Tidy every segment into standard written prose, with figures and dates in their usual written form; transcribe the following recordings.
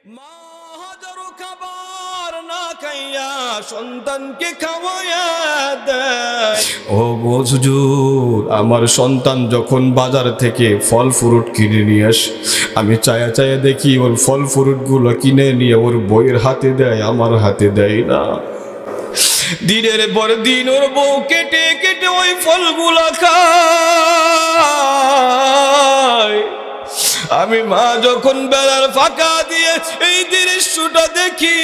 মা হাজারো খাবার না খাইয়া সন্তানকে খাওয়াইয়া দেয়। ও হুজুর, আমার সন্তান যখন বাজার থেকে ফল ফ্রুট কিনে নিয়ে আসে, আমি চায়া চায়া দেখি ওর ফল ফ্রুট গুলো কিনে নিয়ে ওর বইয়ের হাতে দেয়, আমার হাতে দেয় না। দিনের পর দিন ওর বউ কেটে কেটে ওই ফলগুলা খায়। আমি মা যখন বেলার ফাঁকা দিয়ে এই দৃশ্যটা দেখি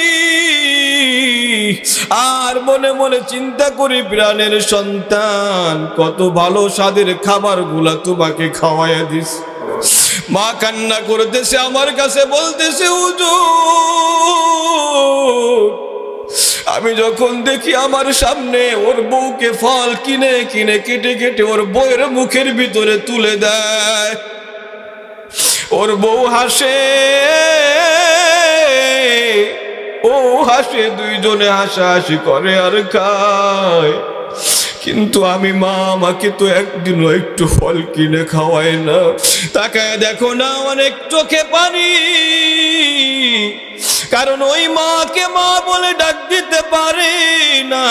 আর মনে মনে চিন্তা করি, প্রাণের সন্তান কত ভালো স্বাদের খাবারগুলা তোমাকে খাওয়াইয়া দিস। মা কান্না করতেছে, আমার কাছে বলতেছে, হুজুর আমি যখন দেখি আমার সামনে ওর বউকে ফল কিনে কিনে কেটে কেটে ওর বউয়ের মুখের ভিতরে তুলে দেয়, ওর বউ হাসে, ও হাসে, দুইজনে হাসাহাসি করে আর খায়। কিন্তু আমি মা, আমাকে তো একদিনও একটু ফল কিনে খাওয়ায় না। তাকায় দেখো না, অনেক চোখে পানি, কারণ ওই মাকে মা বলে ডাক দিতে পারে না।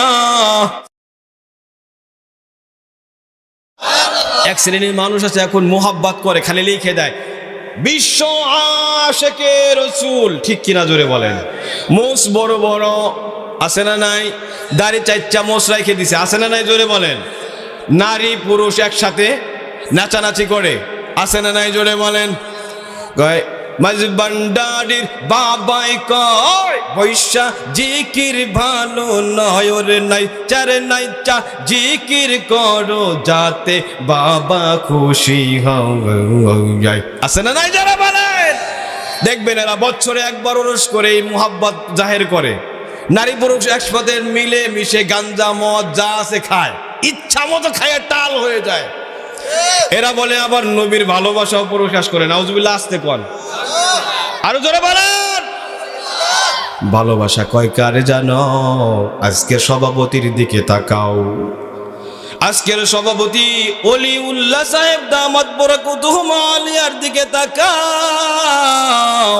এক শ্রেণীর মানুষ আছে এখন মোহাব্বত করে, খালি লিখে দেয় বিশ্ব আশিকে রাসূল, ঠিক কিনা জোরে বলেন। মোস বড় বড় আছে না নাই, দাড়ি চাইচ্চা মোস রাইখে দিছে, আছে না নাই জোরে বলেন। নারী পুরুষ একসাথে নাচানাচি করে, আছে না নাই জোরে বলেন। কয় মাঝবান্ডারির বাবাই কয় বৈশা জিকির ভালো নয়, ওরে নাই চারে নাই চা জিকির করো যাতে বাবা খুশি হয়, আছে না নাই যারা বলেন। দেখবেন এরা বছরে একবার ওরস করে এই মুহাব্বত জাহের করে, নারী পুরুষ একসাথে মিলে মিশে গাঞ্জা মদ যা আছে খায়, ইচ্ছা মতো খায়, টাল হয়ে যায়। এরা বলে আবার নবীর ভালোবাসাও প্রকাশ করে, নাউজুবিল্লাহ, আসতে কোন আরো জোরে বলেন। ভালোবাসা কয় কারে জানো? আজকের সভাপতির দিকে তাকাও, আজকের সভাপতি অলিউল্লাহ সাহেব দামাত বরকাতুহুম আলিয়ার দিকে তাকাও।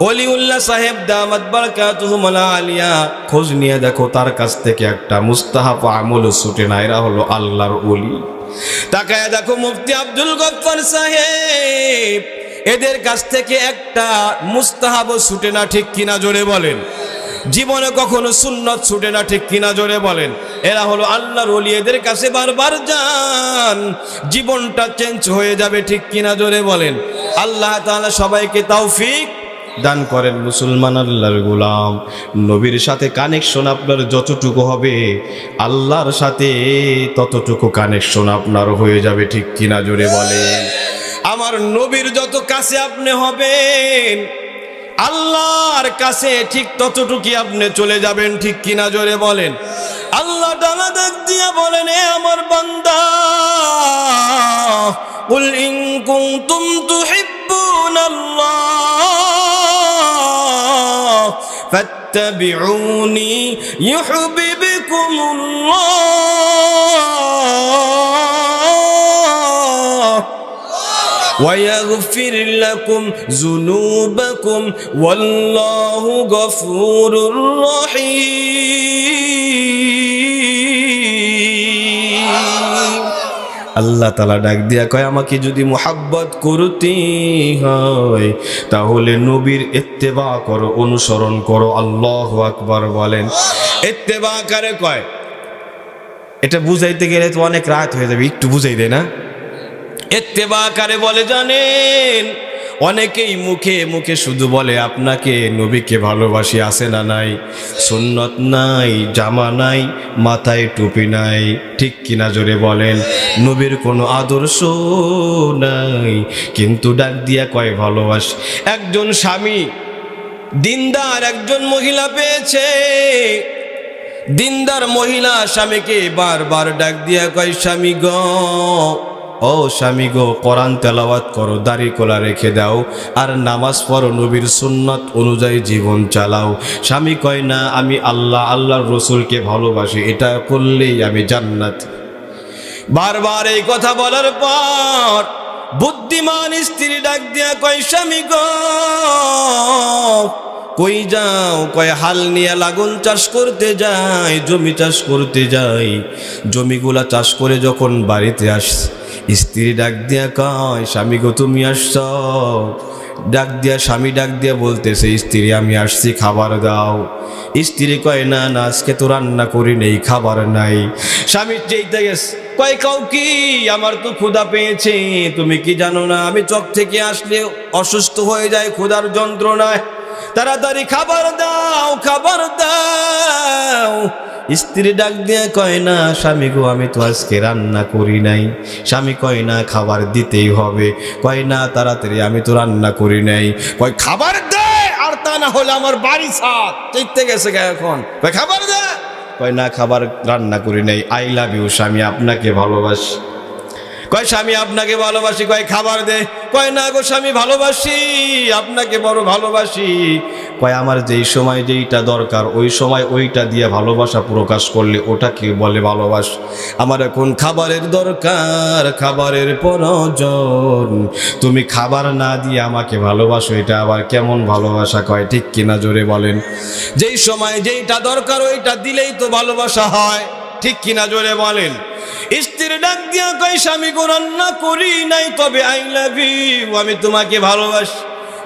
অলিউল্লাহ সাহেব দামাত বরকাতুহুম আলিয়া খোঁজ নিয়ে দেখো, তার কাছ থেকে একটা মুস্তাহাব আমল ছুটে না। এরা হলো আল্লাহর ওলি। তাকায় দেখো মুফতি আব্দুল গফফার সাহেব, এদের কাছ থেকে একটা মুস্তাহাব ছুটে না, ঠিক কিনা জোরে বলেন। জীবনে কখনো সুন্নত ছুটে না, ঠিক কিনা জোরে বলেন। এরা হলো আল্লাহর ওলি, এদের কাছে বারবার যান, জীবনটা চেঞ্জ হয়ে যাবে, ঠিক কিনা জোরে বলেন। আল্লাহ তাআলা সবাইকে তৌফিক দান করেন। মুসলমান আল্লাহর গোলাম, নবীর সাথে কানেকশন আপনার যতটুকু হবে, আল্লাহর সাথে ততটুকু কানেকশন আপনার হয়ে যাবে, ঠিক কিনা জোরে বলেন। আমার নবীর যত কাছে আপনি হবেন, আল্লাহর কাছে ঠিক ততটুকুই আপনি চলে যাবেন, ঠিক কিনা জোরে বলেন। আল্লাহ তাআলা ডাক দিয়া বলেন, এ আমার বান্দা, কুল ইন কুনতুম তুহিব্বুনাল্লাহ ফাত্তাবিউনি ইউহিব্বুকুমুল্লাহ ويغفر لكم ذنوبكم والله غفور رحيم। আল্লাহ তাআলা ডাক দিয়া কয়, আমাকে যদি মুহাব্বত করতে হয় তাহলে নবীর ইত্তেবা করো, অনুসরণ করো। আল্লাহু আকবার বলেন। ইত্তেবা কারে কয়? এটা বুঝাইতে গেলে তো অনেক রাত হয়ে যাবে, একটু বুঝাই দেয় না। ইত্তেবা কারে বলে জানেন? অনেকেই মুখে মুখে শুধু বলে আপনাকে নবীকে ভালোবাসি, আছে না নাই, সুন্নত নাই, জামা নাই, মাথায় টুপি নাই, ঠিক কিনা জোরে বলেন। নবীর কোনো আদর্শ নাই, কিন্তু ডাক দিয়া কয় ভালোবাসি। একজন স্বামী দিনদার একজন মহিলা পেয়েছে, দিনদার মহিলা স্বামীকে বারবার ডাক দিয়া কয়, স্বামী গো, ও স্বামী গো, কোরআন তেলাওয়াত করো, দাড়ি কোলা রেখে দাও, আর নামাজ পড়ো, নবীর সুন্নাত অনুযায়ী জীবন চালাও। স্বামী কয় না, আমি আল্লাহর রসুলকে ভালোবাসি, এটা করলেই আমি জান্নাত। বারবার এই কথা বলার পর বুদ্ধিমান স্ত্রী ডাক দিয়া কয়, স্বামী গো, কই যাও? কয় হাল নিয়ে লাঙল চাষ করতে যাই, জমি চাষ করতে যাই। জমিগুলা চাষ করে যখন বাড়িতে আস, স্ত্রী ডাক দিয়া কয়, স্বামী গো তুমি আসছ? ডাক দিয়া স্বামী ডাক দিয়া বলতেছে, স্ত্রী আমি আসছি, খাবার দাও। স্ত্রী কয় না না, আজকে তো রান্না করি নেই, খাবার নাই। স্বামী চেইতে গেছে, কয় কাউ কি? আমার তো ক্ষুধা পেয়েছে, তুমি কি জানো না আমি চক থেকে আসলে অসুস্থ হয়ে যায় ক্ষুধার যন্ত্রণায়, তাড়াতাড়ি খাবার দাও, খাবার দাও। স্ত্রী ডাক দিয়ে কয় না, স্বামী গো আমি তো আজকে রান্না করি নাই। স্বামী কয় না, খাবার দিতেই হবে। কয় না, তাড়াতাড়ি আমি তো রান্না করি নাই। কয় খাবার দে, আর তা না হলে আমার বাড়ি ছাড়। চেইতে গেছে এখন, কয় খাবার দে। কয় না, খাবার রান্না করি নাই। আই লাভ ইউ স্বামী, আপনাকে ভালোবাসি। কয় স্বামী আপনাকে ভালোবাসি। কয় খাবার দে। কয় না গো স্বামী, ভালোবাসি, আপনাকে বড় ভালোবাসি। কয় আমার যেই সময় যেইটা দরকার ওই সময় ওইটা দিয়ে ভালোবাসা প্রকাশ করলে ওটাকে বলে ভালোবাসা। আমার এখন খাবারের দরকার, খাবারের প্রয়োজন, তুমি খাবার না দিয়ে আমাকে ভালোবাসো, এটা আবার কেমন ভালোবাসা? কয় ঠিক কিনা জোরে বলেন? যেই সময় যেইটা দরকার ওইটা দিলেই তো ভালোবাসা হয়, ঠিক কিনা জোরে বলেন? স্ত্রী ডাক দিয়া কয়, স্বামী গো রান্না করি নাই, তবে আই লাভ ইউ, আমি তোমাকে ভালোবাসি।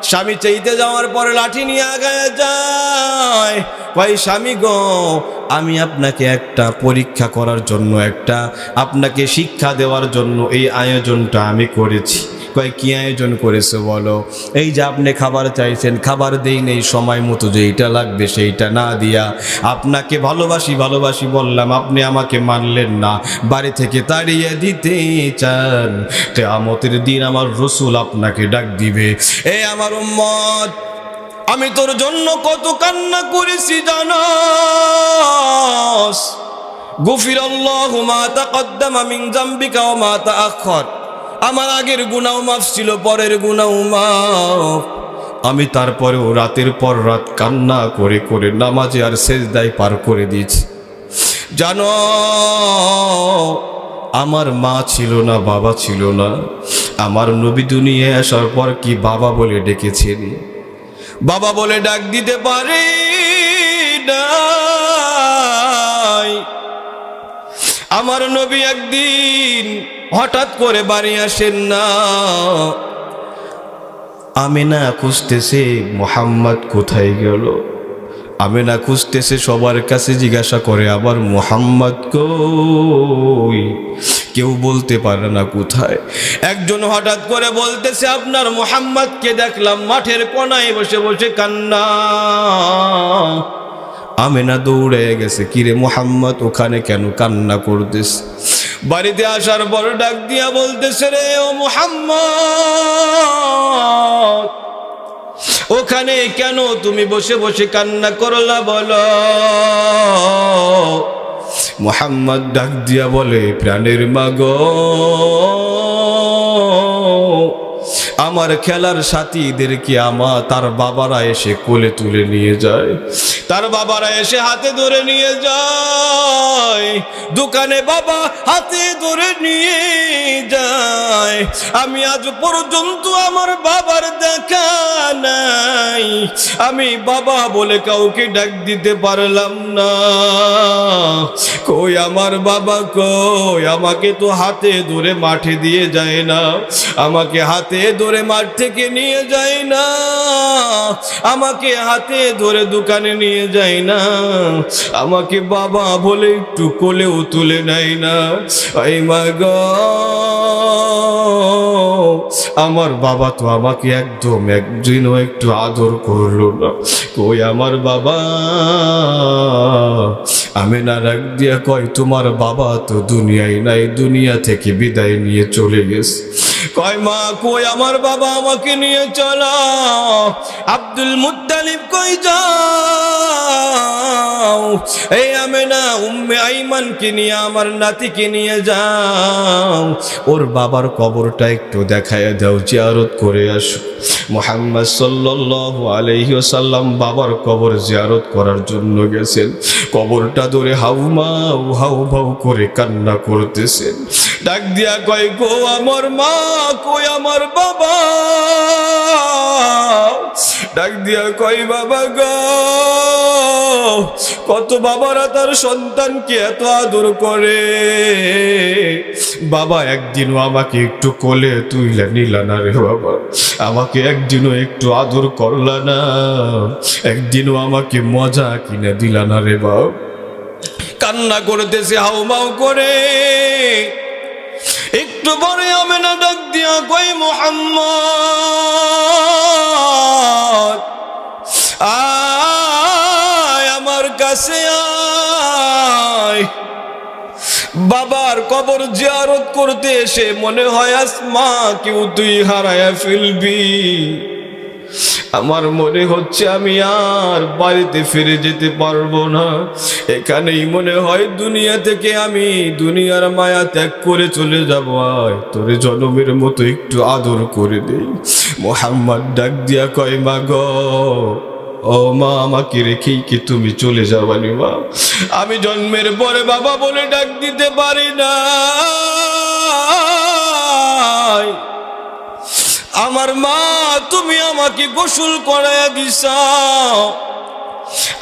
স্বামী চাইতে যাওয়ার পরে লাঠি নিয়ে আগায় যায়। কয় স্বামী গো আমি আপনাকে একটা পরীক্ষা করার জন্য, একটা আপনাকে শিক্ষা দেওয়ার জন্য এই আয়োজনটা আমি করেছি। কয় কি আয়োজন করেছে বলো? এই যে আপনি খাবার চাইছেন, খাবার দেই নেই সময় মতো, যেইটা লাগবে সেইটা না দিয়া আপনাকে ভালোবাসি ভালোবাসি বললাম, আপনি আমাকে মানলেন না, বাড়ি থেকে তাড়িয়ে দিতে চান। কিয়ামতের দিন আমার রাসূল আপনাকে ডাক দিবে, এই আমার উম্মত আমি তোর জন্য কত কান্না করেছি জানোস? গুফিরাল্লাহু মা তাকদ্দামা মিন যামবিকা ওয়া মা তাআখার, আমার আগের গুনাহ মাফ ছিল, পরের গুনাহ মাফ। আমি তারপরেও রাতের পর রাত কান্না করে করে নামাজে আর সেজদায় পার করে দিয়েছি। জানো আমার মা ছিল না, বাবা ছিল না, আমার নবী দুনিয়ায় আসার পর কি বাবা বলে ডেকেছেন? বাবা বলে ডাক দিতে পারি নাই। আমার নবী একদিন হঠাৎ করে বাড়ি আসেন না, আমিনা খুঁজতেছে মুহাম্মদ কোথায় গেল। আমিনা খুঁজতেছে, সবার কাছে জিজ্ঞাসা করে আবার মুহাম্মদ কই, কেউ বলতে পারে না কোথায়। একজন হঠাৎ করে বলতেছে, আপনার মুহাম্মদকে দেখলাম মাঠের কোনায় বসে বসে কান্না। আমিনা দৌড়ে গেছে, কিরে মুহাম্মদ ওখানে কেন কান্না করতেছে? বাড়িতে আসার পর ডাক দিয়া বলতেছে, রে ও মুহাম্মদ ওখানে কেন তুমি বসে বসে কান্না করলা বলো? মুহাম্মদ ডাক দিয়া বলে, প্রাণের মা গো, আমার খেলার সাথীদেরকে তার বাবারা এসে কোলে তুলে নিয়ে যায়, তার বাবারা এসে হাতে ধরে নিয়ে যায়, দোকানে বাবা হাতে ধরে নিয়ে যায়। আমি আজ পর্যন্ত আমার বাবার দেখা নাই, আমি বাবা বলে কাউকে ডাক দিতে পারলাম না। কই আমার বাবা কই? আমাকে তো হাতে ধরে মাঠে দিয়ে যায় না, আমাকে হাতে ধরে মাঠ থেকে নিয়ে যায় না, আমাকে হাতে ধরে দোকানে নিয়ে যায় না, আমাকে বাবা বলে একটু কোলেও তুলে নেয় না। এই মা গো, আমার বাবা তো আমাকে একদম একদিনও একটু আদর করলো না। কই আমার বাবা? আমিনা ডাক দিয়া কয়, তোমার বাবা তো দুনিয়ায় নাই, দুনিয়া থেকে বিদায় নিয়ে চলে গেছে। কয় মা কই আমার বাবা? আমাকে নিয়ে চলো। আব্দুল মুত্তালিব কই যাও? এই আমিনা উম্মে আইমানকে নিয়ে, আমার নাতিকে নিয়ে যাও, ওর বাবার কবরটা একটু দেখায় দাও, জিয়ারত করে আসো। মুহাম্মদ সাল্লাল্লাহু আলাইহি ওয়াসাল্লাম বাবার কবর জিয়ারত করার জন্য গেছেন, কবরটা ধরে হাউমাউ হাউভাউ করে কান্না করতেছেন। ডাক দিয়া কয়, গো আমার মা কই আমার বাবা? ডাক দিয়া কয় বাবা গো, কত বাবারা তার সন্তানকে এত আদর করে, বাবা একদিনও আমাকে একটু কোলে তুইলা নিলা না রে বাবা, আমাকে একদিনও একটু আদর করলা না, একদিনও আমাকে মজা কিনে দিলা না রে বাবা। কান্না করতেছে হাউমাউ করে। একটু পরে আমেনা ডাক দিয়া কয় মুহাম্মদ আয় আমার কাছে আয়। বাবার কবর জিয়ারত করতে এসে মনে হয় আসমা কেউ তুই হারায়া ফেলবি। আমার মনে হচ্ছে আমি আর বাড়িতে ফিরে যেতে পারবো না, এখানেই মনে হয় দুনিয়া থেকে আমি দুনিয়ার মায়া ত্যাগ করে চলে যাব। আয় তোরে জনমের মতো একটু আদর করে দেই। মুহাম্মদ ডাক দিয়া কয় মা গো, ও মা আমাকে রেখেই কি তুমি চলে যাবানি মা? আমি জন্মের পরে বাবা বলে ডাক দিতে পারি না। আমার মা তুমি আমাকে গোসল করাইয়া দিছ,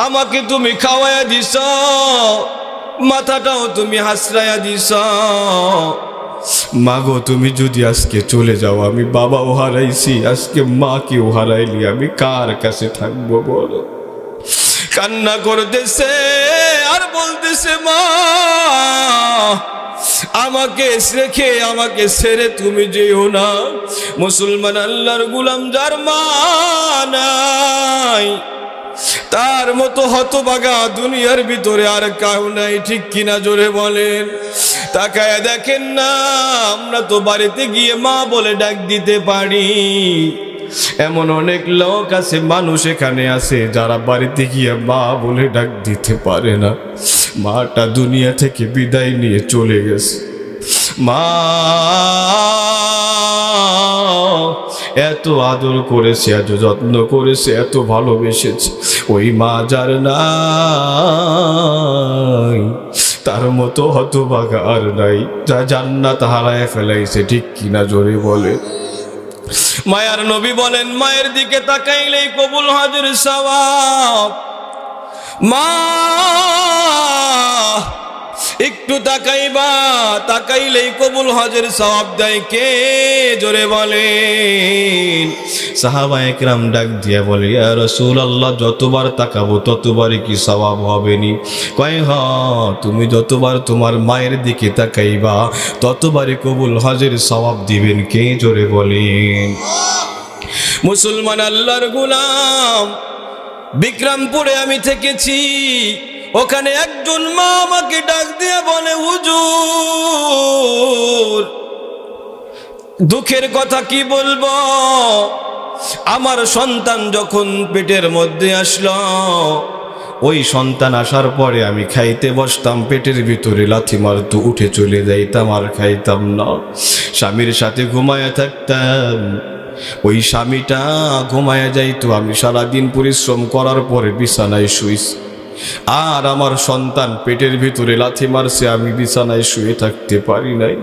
আমাকে তুমি খাওয়াইয়া দিছ, মাথাটাও তুমি হাসরাইয়া দিছ। মাগো তুমি যদি আজকে চলে যাও, আমি বাবাও হারাইছি, আজকে মাকেও হারাইলি, আমি কার কাছে থাকবো বলো? কান্না করতেছে আর বলতেছে মা আমাকে রেখে আমাকে ছেড়ে তুমি যেও না। মুসলমান আল্লাহর গোলাম যার মা নাই তার মতো হতভাগা দুনিয়ার ভিতরে আর কাউ নাই, ঠিক কিনা জোরে বলেন? তাকায় দেখেন না, আমরা তো বাড়িতে গিয়ে মা বলে ডাক দিতে পারি, এমন অনেক লোক আছে, মানুষ এখানে আছে যারা বাড়িতে গিয়ে মা বলে ডাক দিতে পারে না। মাটা দুনিয়া থেকে বিদায় নিয়ে চলে গেছে। মা এত আদর করেছে, এত যত্ন করেছে, এত ভালোবেসেছে, ওই মা যার নাই তার মতো হতভাগা আর নাই, যা জান্নাত হারায় ফেলাইছে, ঠিক কিনা জোরে বলে? মায়ার নবী বলেন মায়ের দিকে তাকাইলেই কবুল হজের সওয়াব। মা একটু তাকাইবা, তাকাইলেই কবুল হজের সওয়াব দেয়, কে জোরে বলেন? সাহাবায়ে কেরাম ডাক দিয়া বলে ইয়া রাসূলুল্লাহ যতবার তাকাবো ততবারই কি সওয়াব হবে নি? কয় হ, তুমি যতবার তোমার মায়ের দিকে তাকাইবা ততবারই কবুল হজের সওয়াব দিবেন, কে জোরে বলেন? মুসলমান আল্লাহর গোলাম, বিক্রমপুরে আমি থেকেছি, ওখানে একজন মা আমাকে ডাক দিয়ে বলে হুজুর দুঃখের কথা কি বলবো, আমার সন্তান যখন পেটের মধ্যে আসলো, ওই সন্তান আসার পরে আমি খাইতে বসতাম, পেটের ভিতরে লাথি মারতো, উঠে চলে যাইতাম, আর খাইতাম না। স্বামীর সাথে ঘুমায়া থাকতাম, ওই স্বামীটা ঘুমায়া যাইতো, আমি সারাদিন পরিশ্রম করার পরে বিছানায় শুইছি, আর আমার সন্তান পেটের ভিতরে লাথি মারছে, আমি বিছানায় শুয়ে থাকতে পারি নাই।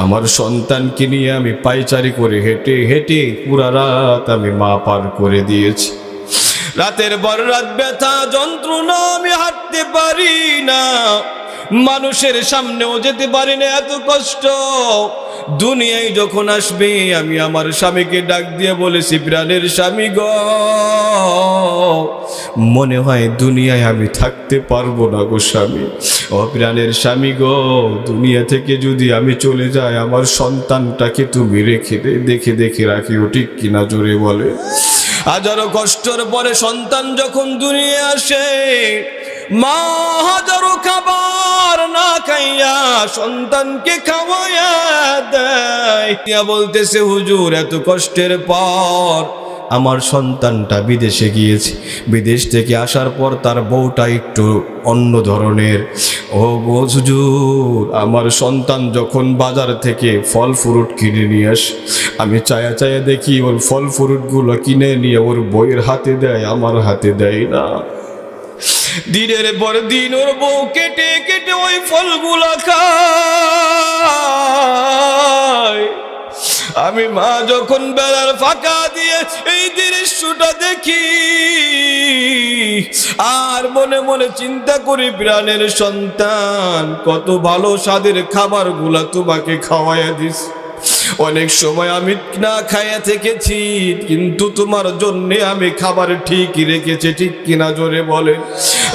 আমার সন্তানকে নিয়ে আমি পায়চারি করে হেঁটে হেঁটে পুরা রাত আমি মা পার করে দিয়েছি। রাতের পর রাত ব্যথা যন্ত্রণা, আমি হাঁটতে পারি না, মানুষের সামনেও যেতে পারি না, এত কষ্ট। দুনিয়ায় যখন আসবে আমি আমার স্বামীকে ডাক দিয়ে বলেছি প্রাণের স্বামী গো, মনে হয় দুনিয়ায় আমি থাকতে পারবো না গো স্বামী। ও প্রাণের স্বামী গো, দুনিয়া থেকে যদি আমি চলে যাই আমার সন্তানটাকে তুমি রেখে দেখে দেখে রাখিও, ঠিক কিনা জোরে বলে? হাজারো কষ্টের পরে সন্তান যখন দুনিয়া আসে, মা হাজারো খাবার না খাইয়া সন্তানকে খাওয়াইয়া দেয়। বলতেছে হুজুর এত কষ্টের পর আমার সন্তানটা বিদেশে গিয়েছে, বিদেশ থেকে আসার পর তার বউটা একটু অন্য ধরনের। ও হুজুর আমার সন্তান যখন বাজার থেকে ফল ফ্রুট কিনে নিয়ে আসে, আমি চায়া চায়া দেখি ওর ফল ফ্রুটগুলো কিনে নিয়ে ওর বউয়ের হাতে দেয়, আমার হাতে দেয় না। দিনের পর দিন ওর বউ কেটে কেটে ওই ফলগুলা খায়। আমি মা যখন বেলার ফাঁকা দিয়ে এই দৃশ্য দৃশ্যটা দেখি আর মনে মনে চিন্তা করি, প্রাণের সন্তান, কত ভালো স্বাদের খাবারগুলা তোমাকে খাওয়াইয়া দিস। অনেক সময় আমি না খাইয়া থেকেছি, কিন্তু তোমার জন্যে আমি খাবার ঠিকই রেখেছি, ঠিক কিনা জোরে বলে।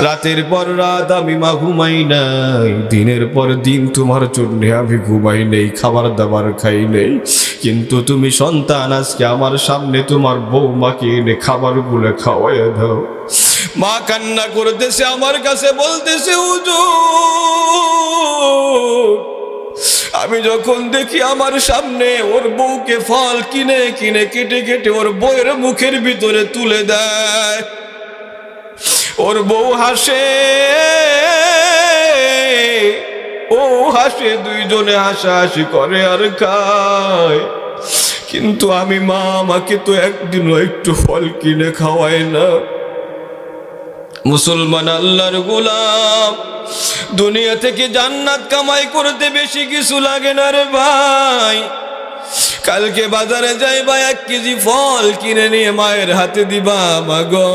রাতের পর রাত আমি মা ঘুমাই নাই, দিনের পর দিন তোমার জন্যে আমি ঘুমাই নেই, খাবার দাবার খাই নেই, কিন্তু তুমি সন্তান আজকে আমার সামনে তোমার বৌমাকে এনে খাবারগুলো খাওয়াইয়া দাও। মা কান্না করতেছে, আমার কাছে বলতেছে, হুজুর আমি যখন দেখি আমার সামনে ওর বউকে ফল কিনে কিনে কেটে কেটে ওর বউয়ের মুখের ভিতরে তুলে দেয়, ওর বউ হাসে, ও হাসে, দুইজনে হাসাহাসি করে আর খায়, কিন্তু আমি মা, আমাকে তো একদিনও একটু ফল কিনে খাওয়ায় না। মুসলমান আল্লাহর গোলাম, দুনিয়া থেকে জান্নাত কামাই করতে বেশি কিছু লাগে না রে ভাই। কালকে বাজারে যাইবা, 1 কেজি ফল কিনে নিয়ে মায়ের হাতে দিবা, মাগো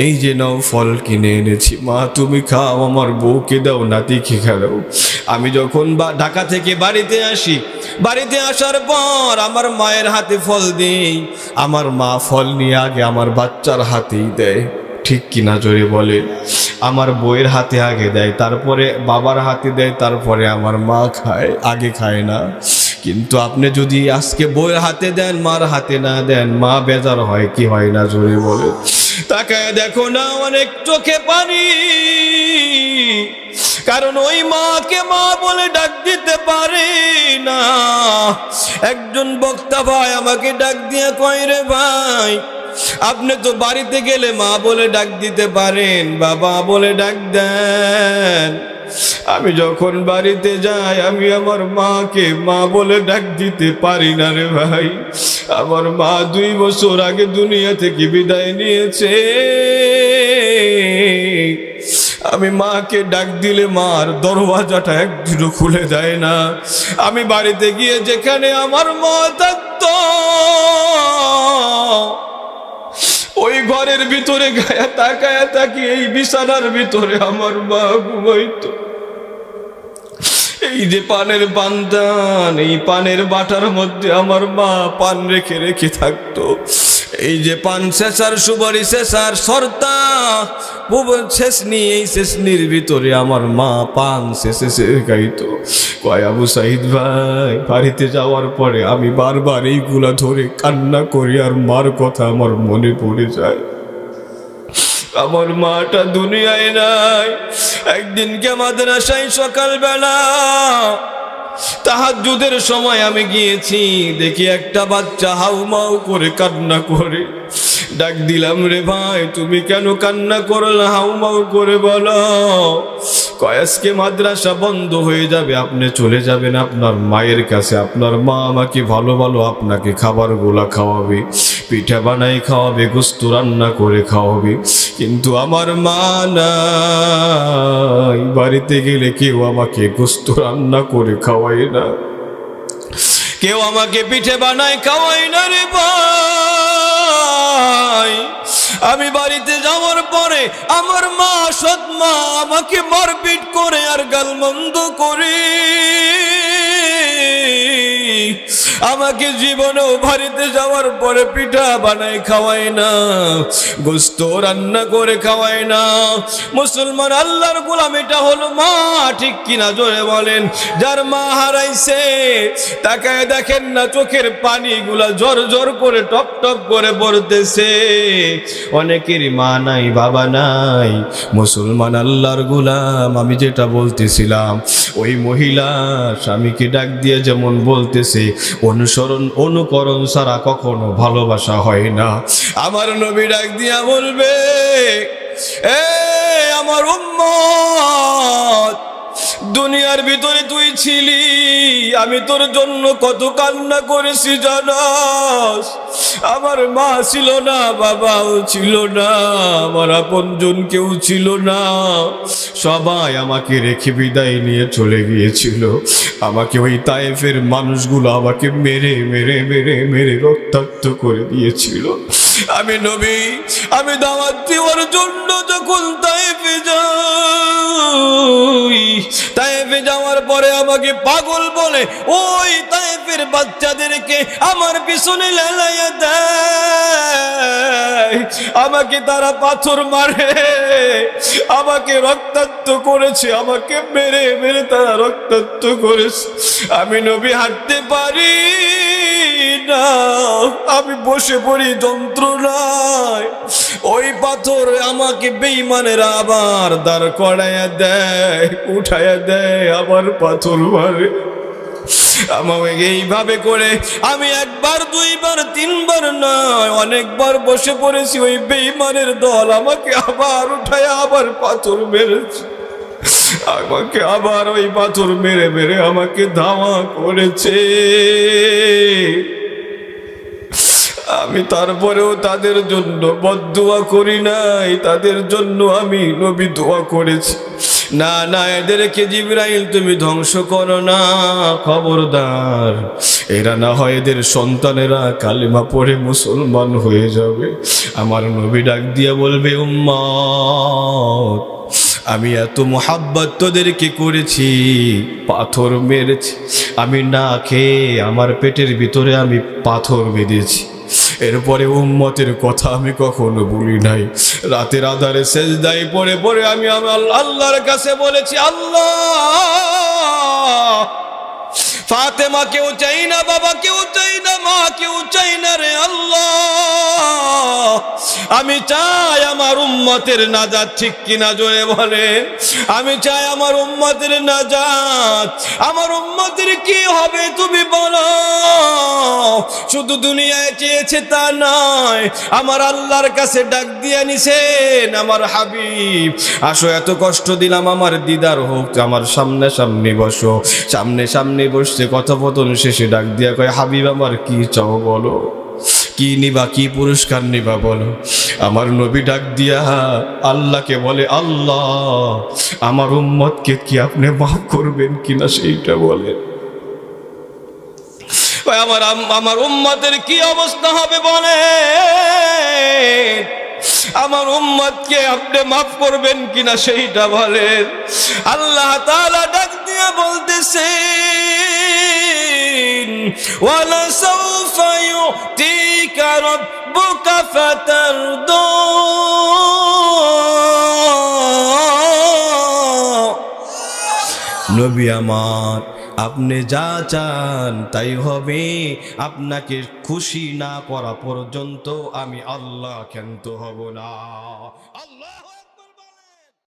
এই যে নাও ফল কিনে এনেছি, মা তুমি খাও, আমার বউকে দাও, নাতিকে খাও। আমি যখন ঢাকা থেকে বাড়িতে আসি, বাড়িতে আসার পর আমার মায়ের হাতে ফল দিই, আমার মা ফল নিয়ে আগে আমার বাচ্চার হাতেই দেয়, ঠিক কিনা জোরে বলে। আমার বউয়ের হাতে আগে দেয়, তারপরে বাবার হাতে দেয়, তারপরে আমার মা খায়, আগে খায় না। কিন্তু আপনি যদি আজকে বউয়ের হাতে দেন, মার হাতে না দেন, মা বেজার হয় কি হয় না জোরে বলে। তাকায় দেখো না, অনেক চোখে পানি, কারণ ওই মাকে মা বলে ডাক দিতে পারে না। একজন বক্তা ভাই আমাকে ডাক দিয়ে কয়, রে ভাই আপনি তো বাড়িতে গেলে মা বলে ডাক দিতে পারেন, বাবা বলে ডাক দেন। আমি যখন বাড়িতে যাই, আমি আমার মাকে মা বলে ডাক দিতে পারি না রে ভাই। আমার মা 2 বছর আগে দুনিয়া থেকে বিদায় নিয়েছে, আমি মাকে ডাক দিলে মার দরওয়াজাটা একদিনও খুলে দেয় না। আমি বাড়িতে গিয়ে যেখানে আমার মা থাকতো, ওই ঘরের ভিতরে গায়া তাকায়া তাকি এই বিছানার ভিতরে আমার মা ঘুমাইতো। এই যে পানের বান্দান, এই পানের বাটার মধ্যে আমার মা পান রেখে রেখে থাকতো। এই যে পান শেষার, সুপারি শেষার, সর্তা শেষনি, এই শেষনির ভিতরে আমার মা পান শেষে গাইতো। কয় আবু সাইদ ভাই, বাড়িতে যাওয়ার পরে আমি বারবার এইগুলা ধরে কান্না করি, আর মার কথা আমার মনে পড়ে যায়। আমার মাটা দুনিয়ায় নাই। একদিনকে মাদ্রাসায় সকালবেলা তাহাজ্জুদের সময় আমি গিয়েছি, দেখি একটা বাচ্চা হাউমাউ করে কান্না করে। ডাক দিলাম, রে ভাই তুমি কেন কান্না করলে, হাউমাউ করে বলো? কয় আজকে মাদ্রাসা বন্ধ হয়ে যাবে, আপনি চলে যাবেন আপনার মায়ের কাছে, আপনার মা আমাকে ভালো ভালো আপনাকে খাবারগুলা খাওয়াবে, পিঠা বানাই খাওয়াবে, গোস্ত রান্না করে খাওয়াবে, কিন্তু আমার মা নাই। বাড়িতে গেলে কেউ আমাকে গোস্ত রান্না করে খাওয়ায় না, কেউ আমাকে পিঠে বানায় খাওয়ায় না রে ভাই। আমি বাড়িতে যাওয়ার পরে আমার মা, সৎ মা আমাকে মারপিট করে আর গালমন্দ করে। আমাকে জীবনেও বাড়িতে যাওয়ার পরে পিঠা বানায় খাওয়ায় না, গোস্ত রান্না করে খাওয়ায় না। মুসলমান আল্লাহর গোলাম, এটা হলো মা, ঠিক কিনা জোরে বলেন। যার মা হারাইছে তাকায় দেখেন না, চোখের পানিগুলা জোর জোর করে টপ টপ করে পড়তেছে। অনেকেরই মা নাই, বাবা নাই। মুসলমান আল্লাহর গোলাম, আমি যেটা বলতেছিলাম, ওই মহিলা স্বামীকে ডাক দিয়ে যেমন বলতেছে, অনুকরণ ছাড়া কখনো ভালোবাসা হয় না। আমার নবী ডাক দিয়া বলবে, এ আমার উম্মত, দুনিয়ার ভিতরে তুই ছিলি, আমি তোর জন্য কত কান্না করেছি জানাস। আমার মা ছিল না, বাবাও ছিল না, আমার আপনজন কেউ ছিল না, সবাই আমাকে রেখে বিদায় নিয়ে চলে গিয়েছিল। আমাকে ওই তায়েফের মানুষগুলো আমাকে মেরে মেরে মেরে মেরে রক্তাক্ত করে দিয়েছিল। আমি নবী, আমি দাওয়াত দেওয়ার জন্য যখন তায়েফে যাই, তায়েফে যাওয়ার পরে আমাকে পাগল বলে ওই তায়েফের বাচ্চাদেরকে আমার পিছনে লেলাইয়া দেয়, আমাকে তারা পাথর মারে, আমাকে রক্তাক্ত করেছে, আমাকে মেরে মেরে তারা রক্তাক্ত করেছে। আমি নবী হাঁটতে পারি না, আমি বসে পড়ি যন্ত্রণায়। ওই পাথর আমাকে বেঈমানেরা আবার দাঁড় করাইয়া দেয়, উঠাইয়া দেয়, আবার পাথর মারে। আমাকে এইভাবে করে আমি একবার দুইবার তিনবার নয় অনেকবার বসে পড়েছি। ওই বেঈমানের দল আমাকে আবার উঠায় আবার পাথর মেরেছে, আমাকে আবার ওই পাথর মেরে মেরে আমাকে ধাওয়া করেছে। আমি তারপরেও তাদের জন্য বদদুয়া করি নাই, তাদের জন্য আমি নবী দোয়া করেছি, না না এদেরকে জিবরাইল তুমি ধ্বংস করো না, খবরদার, এরা না হয় এদের সন্তানেরা কালিমা পড়ে মুসলমান হয়ে যাবে। আমার নবী ডাক দিয়ে বলবে, উম্মত, আমি এত মোহাব্বত তোদেরকে করেছি, পাথর মেরেছি, আমি না খেয়ে আমার পেটের ভিতরে আমি পাথর বেঁধেছি, এরপরে উম্মতের কথা আমি কখনো বলি নাই। রাতের আধারে সেজদায় পড়ে পড়ে আমি আমার আল্লাহর কাছে বলেছি, আল্লাহ, ফাতেমা কেউ চাই না, বাবা কেউ চাই না, মা কেউ চাই না রে আল্লাহ, আমি চাই আমার উম্মতের নাজাত। ঠিক কিনা জোরে বলে? আমি চাই আমার উম্মতের নাজাত। আমার উম্মতের কি হবে তুমি বলো? শুধু দুনিয়ায় চেয়েছে তা নয়, আমার আল্লাহর কাছে ডাক দিয়ে নিছেন, আমার হাবিব আসো, এত কষ্ট দিলাম, আমার দিদার হোক, আমার সামনে সামনে বসো। সামনে সামনে বসছে, কথোপকথন শেষে ডাক দিয়া কয়, হাবিব আমার কি চাও বলো, কি নিবা, কি পুরস্কার নিবা বলো। আমার নবী ডাক দিয়া আল্লাহকে বলে, আল্লাহ, আমার উম্মতকে কি আপনি মাফ করবেন কিনা সেইটা বলেন। আমার উম্মতের কি অবস্থা হবে বলে, আমার উম্মতকে আপনি মাফ করবেন কিনা সেইটা বলেন। আল্লাহ তাআলা ডাক দিয়ে বলতেছেন, ওয়ালা সাউফা ইউতিকা রাব্বুকা ফাতারদা, নবী আমার, আপনি যা চান তাই হবে, আপনাকে খুশি না করা পর্যন্ত আমি আল্লাহ ক্ষান্ত হব না। আল্লাহ।